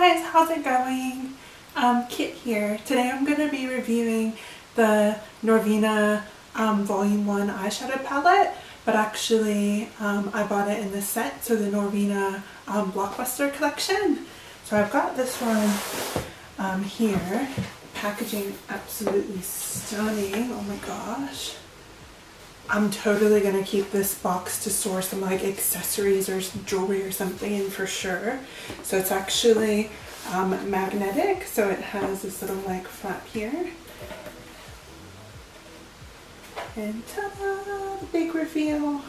guys, how's it going? Kit here. Today I'm going to be reviewing the Norvina Volume 1 eyeshadow palette, but actually I bought it in the set, so the Norvina Blockbuster collection. So I've got this one here. Packaging absolutely stunning. Oh my gosh. I'm totally going to keep this box to store some like accessories or some jewelry or something in for sure. So it's actually magnetic, so it has this little like flap here. And ta-da! The big reveal.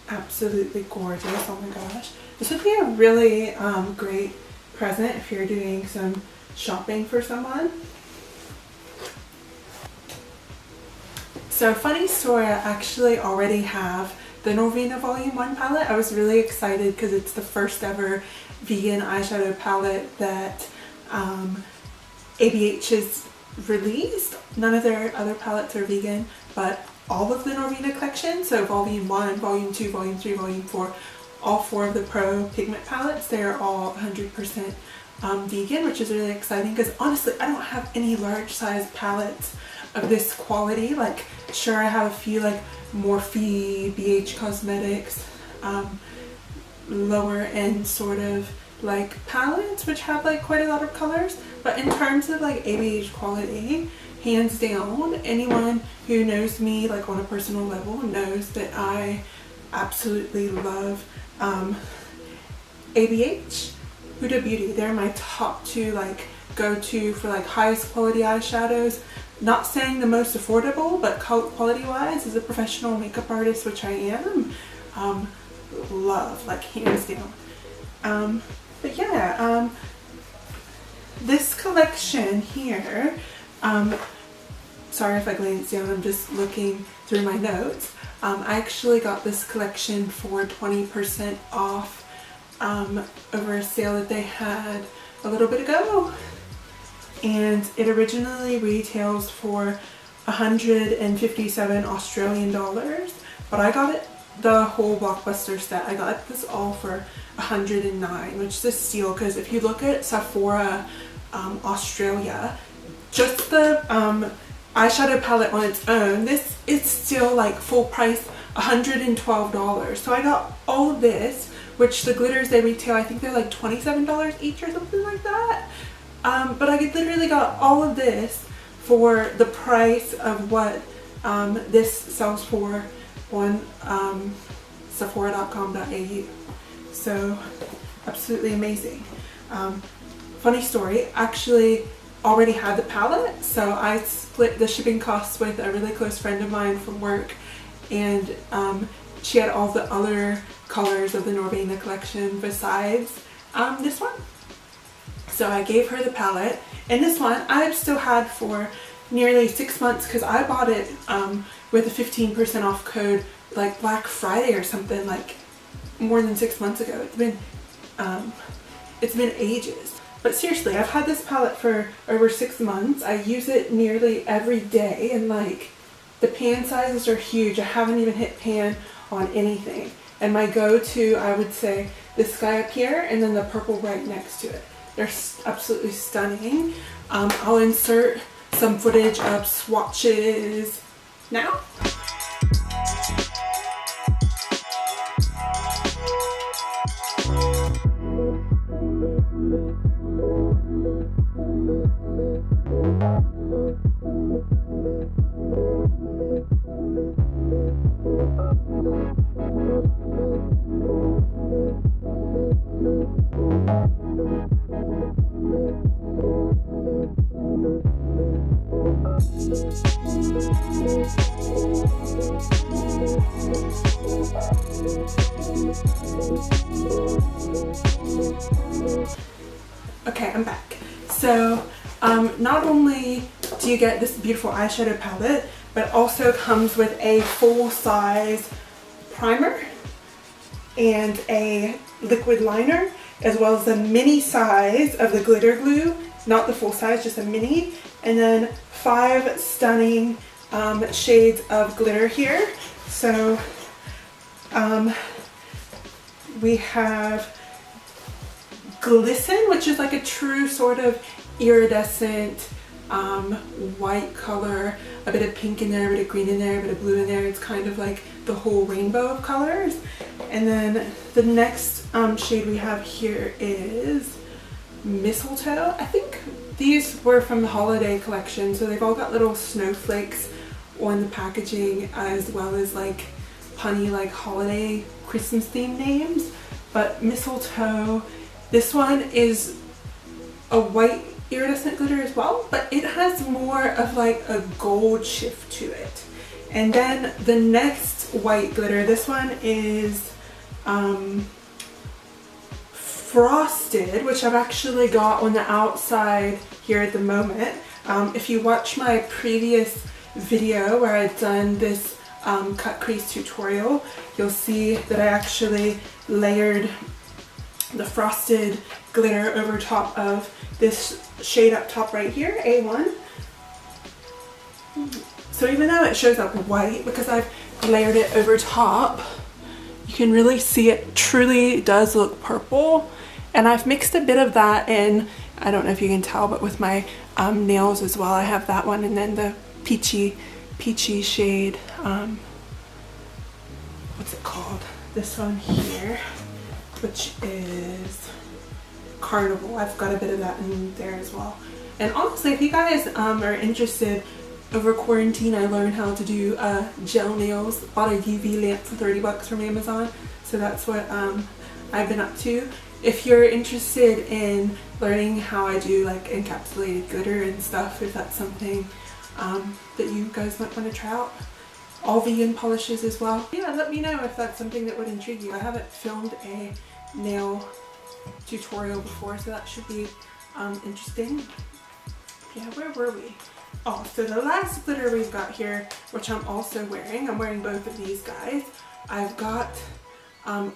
Absolutely gorgeous. Oh my gosh. This would be a really great present if you're doing some shopping for someone. So funny story, I actually already have the Norvina Volume 1 palette. I was really excited because it's the first ever vegan eyeshadow palette that ABH has released. None of their other palettes are vegan, but all of the Norvina collection, so Volume 1, Volume 2, Volume 3, Volume 4, all four of the Pro Pigment palettes, they're all 100% vegan, which is really exciting because honestly I don't have any large size palettes of this quality. Like, sure, I have a few like Morphe, BH Cosmetics, lower end sort of like palettes which have like quite a lot of colors, but in terms of like ABH quality, hands down, anyone who knows me like on a personal level knows that I absolutely love ABH, Huda Beauty. They're my top two like go-to for like highest quality eyeshadows. Not saying the most affordable, but quality wise, as a professional makeup artist, which I am, love, like hands down. But yeah, this collection here, sorry if I glance down, I'm just looking through my notes. I actually got this collection for 20% off over a sale that they had a little bit ago. And it originally retails for 157 Australian dollars, but I got it the whole Blockbuster set. I got this all for 109, which is a steal because if you look at Sephora Australia, just the eyeshadow palette on its own, this is still like full price $112. So I got all of this, which the glitters they retail, I think they're like $27 each or something like that. But I literally got all of this for the price of what this sells for on Sephora.com.au. So absolutely amazing. Funny story, actually already had the palette, so I split the shipping costs with a really close friend of mine from work, and she had all the other colors of the Norvina collection besides this one. So I gave her the palette, and this one I've still had for nearly 6 months because I bought it with a 15% off code like Black Friday or something, like more than 6 months ago. It's been ages. But seriously, I've had this palette for over 6 months. I use it nearly every day, and like the pan sizes are huge. I haven't even hit pan on anything. And my go-to, I would say, this guy up here and then the purple right next to it. They're absolutely stunning. I'll insert some footage of swatches now. Okay, I'm back. So not only do you get this beautiful eyeshadow palette, but also comes with a full-size primer and a liquid liner, as well as a mini size of the glitter glue, not the full size, just a mini, and then 5 stunning shades of glitter here. So we have Glisten, which is like a true sort of iridescent white color, a bit of pink in there, a bit of green in there, a bit of blue in there. It's kind of like the whole rainbow of colors. And then the next shade we have here is Mistletoe. I think these were from the holiday collection, so they've all got little snowflakes on the packaging, as well as like punny like holiday Christmas themed names. But Mistletoe, this one is a white iridescent glitter as well, but it has more of like a gold shift to it. And then the next white glitter, this one is Frosted, which I've actually got on the outside here at the moment. If you watch my previous video where I've done this cut crease tutorial, you'll see that I actually layered the frosted glitter over top of this shade up top right here, A1. So even though it shows up white, because I've layered it over top, you can really see it truly does look purple. And I've mixed a bit of that in, I don't know if you can tell, but with my nails as well. I have that one, and then the peachy shade, what's it called? This one here, which is Carnival. I've got a bit of that in there as well. And honestly, if you guys are interested, over quarantine I learned how to do gel nails. Bought a UV lamp for 30 bucks from Amazon, so that's what I've been up to. If you're interested in learning how I do like encapsulated glitter and stuff, if that's something that you guys might want to try out. All vegan polishes as well. Yeah, let me know if that's something that would intrigue you. I haven't filmed a nail tutorial before, so that should be interesting. Yeah, where were we? Oh, so the last glitter we've got here, which I'm also wearing, I'm wearing both of these guys. I've got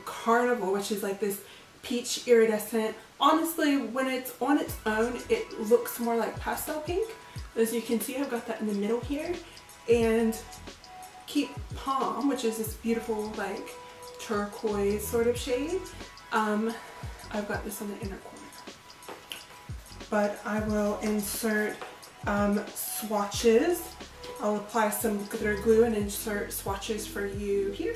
Carnival, which is like this peach iridescent. Honestly, when it's on its own, it looks more like pastel pink. As you can see, I've got that in the middle here. And Keep Palm, which is this beautiful like turquoise sort of shade. I've got this on the inner corner. But I will insert swatches. I'll apply some glitter glue and insert swatches for you here.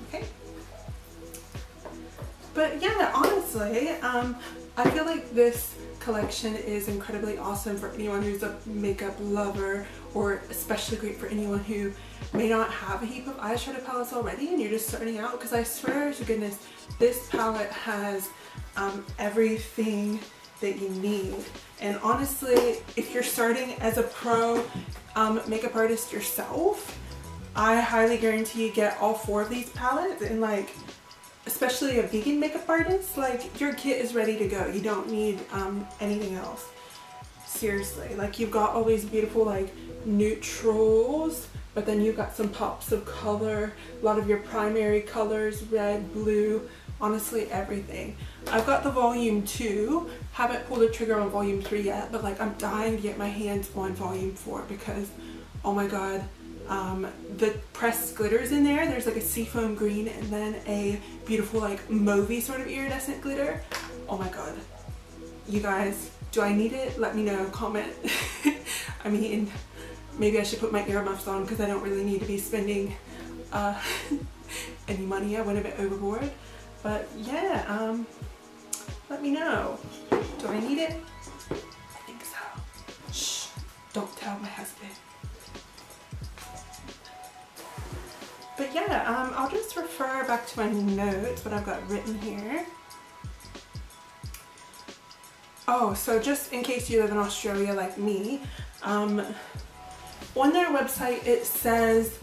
Okay. But yeah, honestly, I feel like this collection is incredibly awesome for anyone who's a makeup lover, or especially great for anyone who may not have a heap of eyeshadow palettes already and you're just starting out, because I swear to goodness, this palette has everything that you need. And honestly, if you're starting as a pro makeup artist yourself, I highly guarantee you get all 4 of these palettes, and like, especially a vegan makeup artist, like your kit is ready to go. You don't need anything else. Seriously, like you've got all these beautiful like neutrals, but then you've got some pops of color, a lot of your primary colors, red, blue, honestly everything. I've got the volume 2, haven't pulled the trigger on volume 3 yet, but like I'm dying to get my hands on volume 4 because, oh my god, the pressed glitters in there, there's like a seafoam green and then a beautiful like mauvey sort of iridescent glitter. Oh my god, you guys, do I need it? Let me know, comment. I mean, maybe I should put my earmuffs on because I don't really need to be spending any money. I went a bit overboard, but yeah, let me know. Do I need it? I think so. Shh, don't tell my husband. But yeah, I'll just refer back to my notes, what I've got written here. Oh, so just in case you live in Australia like me, on their website it says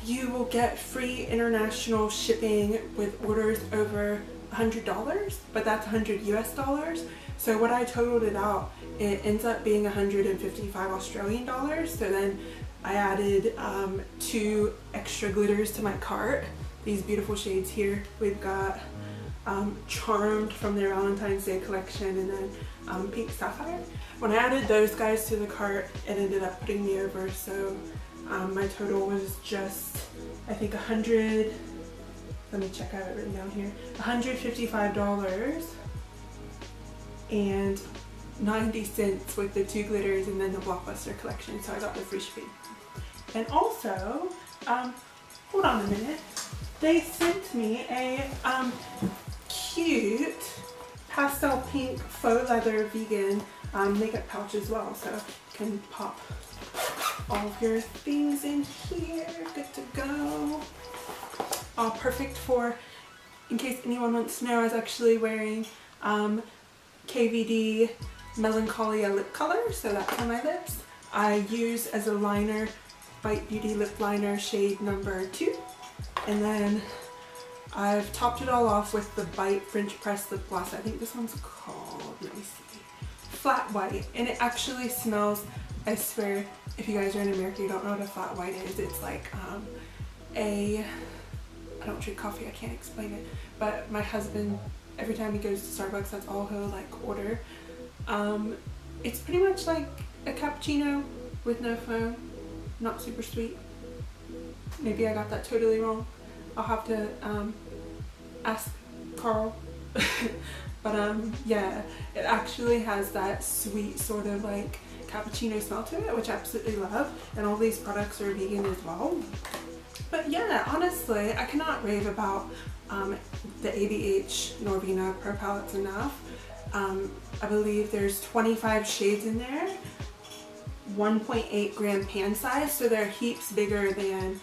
you will get free international shipping with orders over $100, but that's 100 US dollars. So when I totaled it out, it ends up being 155 Australian dollars. So then I added 2 extra glitters to my cart. These beautiful shades here. We've got Charmed from their Valentine's Day collection, and then Pink Sapphire. When I added those guys to the cart, it ended up putting me over, so my total was just, I think, let me check, I have it written down here, $155 and 90 cents with the 2 glitters and then the Blockbuster collection, so I got the free shipping. And also, hold on a minute, they sent me a cute pastel pink faux leather vegan makeup pouch as well, so you can pop all of your things in here. Good to go. All perfect for, in case anyone wants to know, I was actually wearing KVD Melancholia lip color, so that's on my lips. I use as a liner Bite Beauty lip liner shade number 2, and then I've topped it all off with the Bite French Press lip gloss. I think this one's called, let me see, Flat White, and it actually smells, I swear, if you guys are in America, you don't know what a flat white is. It's like I don't drink coffee, I can't explain it, but my husband, every time he goes to Starbucks, that's all he'll like order. It's pretty much like a cappuccino with no foam, not super sweet. Maybe I got that totally wrong. I'll have to ask Carl. But yeah, it actually has that sweet sort of like cappuccino smell to it, which I absolutely love, and all these products are vegan as well. But yeah, honestly, I cannot rave about the ABH Norvina Pro Palettes enough. I believe there's 25 shades in there, 1.8 gram pan size, so they're heaps bigger than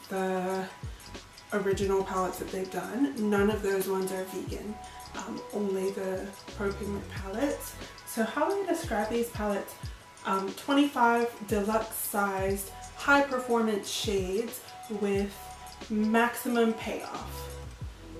the original palettes that they've done. None of those ones are vegan, only the Pro Pigment palettes. So how do I describe these palettes? 25 deluxe sized high performance shades with maximum payoff,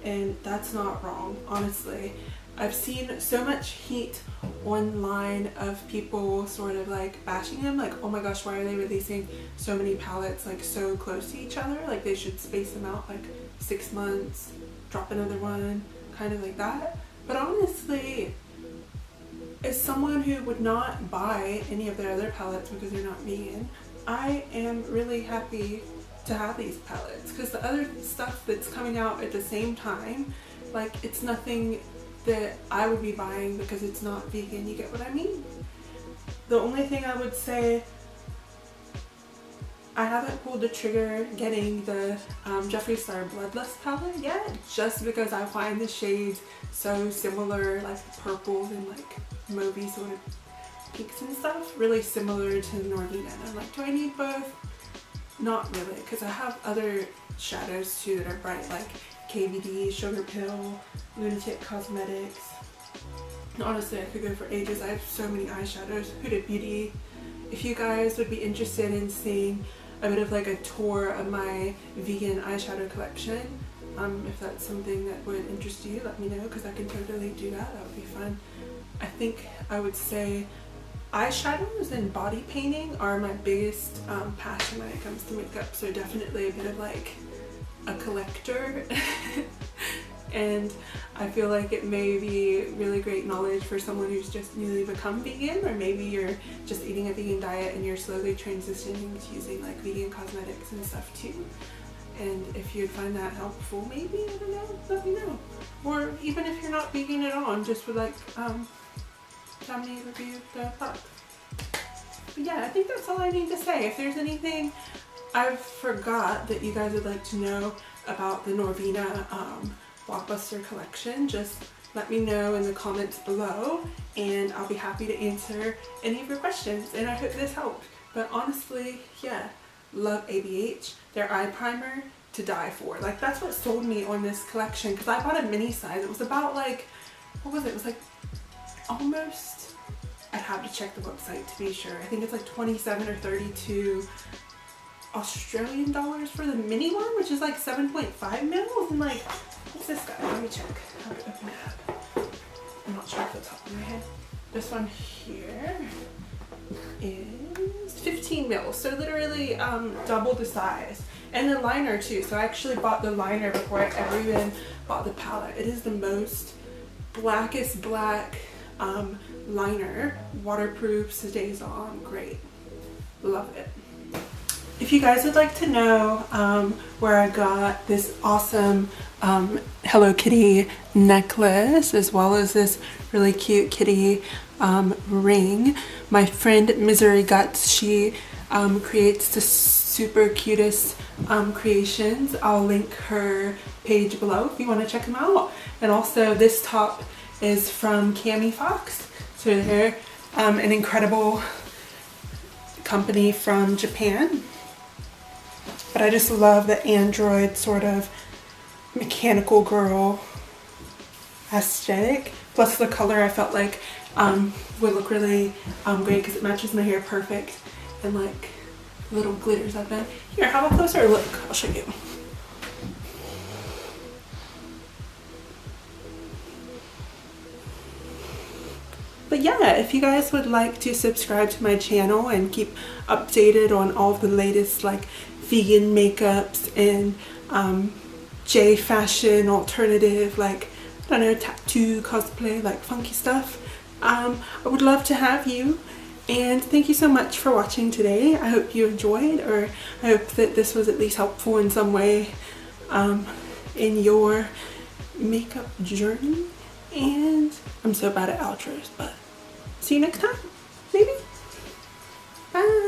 and that's not wrong, honestly. I've seen so much heat online of people sort of like bashing them, like, oh my gosh, why are they releasing so many palettes like so close to each other, like they should space them out like 6 months, drop another one, kind of like that. But honestly, as someone who would not buy any of their other palettes because they're not vegan, I am really happy to have these palettes, because the other stuff that's coming out at the same time, like, it's nothing that I would be buying because it's not vegan, you get what I mean? The only thing I would say, I haven't pulled the trigger getting the Jeffree Star Bloodlust palette yet, just because I find the shades so similar, like purples and like mauvey sort of pinks and stuff, really similar to Norvina. And I'm like, do I need both? Not really, because I have other shadows too that are bright, like KVD, Sugar Pill, Lunatic Cosmetics. And honestly, I could go for ages. I have so many eyeshadows. Huda Beauty. If you guys would be interested in seeing a bit of like a tour of my vegan eyeshadow collection, if that's something that would interest you, let me know, because I can totally do that. That would be fun. I think I would say eyeshadows and body painting are my biggest passion when it comes to makeup, so definitely a bit of like a collector. And I feel like it may be really great knowledge for someone who's just newly become vegan, or maybe you're just eating a vegan diet and you're slowly transitioning to using like vegan cosmetics and stuff too. And if you'd find that helpful, maybe, I don't know, let me know. Or even if you're not vegan at all and just would like tell me review the product. But yeah, I think that's all I need to say. If there's anything I forgot that you guys would like to know about the Norvina Blockbuster collection, just let me know in the comments below, and I'll be happy to answer any of your questions, and I hope this helped. But honestly, yeah, love ABH. Their eye primer, to die for. Like, that's what sold me on this collection, because I bought a mini size. It was about like, what was it? It was like almost, I'd have to check the website to be sure. I think it's like 27 or 32 Australian dollars for the mini one, which is like 7.5 mils, and like, what's this guy? Let me check. How to open it up. I'm not sure off the top of my head. This one here. is 15 mils, so literally double the size. And the liner too, so I actually bought the liner before I ever even bought the palette. It is the most blackest black liner, waterproof, stays on, great, love it. If you guys would like to know where I got this awesome Hello Kitty necklace, as well as this really cute kitty ring, my friend Miss-a-Ree she creates the super cutest creations. I'll link her page below if you want to check them out. And also this top is from Kami Fox, so they're an incredible company from Japan. But I just love the android sort of mechanical girl aesthetic. Plus the color I felt like would look really great because it matches my hair perfect. And like little glitters up in. Here, have a closer look. I'll show you. But yeah, if you guys would like to subscribe to my channel and keep updated on all of the latest like vegan makeups and J fashion, alternative, like, I don't know, tattoo, cosplay, like funky stuff, I would love to have you. And thank you so much for watching today. I hope you enjoyed, or I hope that this was at least helpful in some way in your makeup journey. And I'm so bad at outros, but see you next time, maybe. Bye.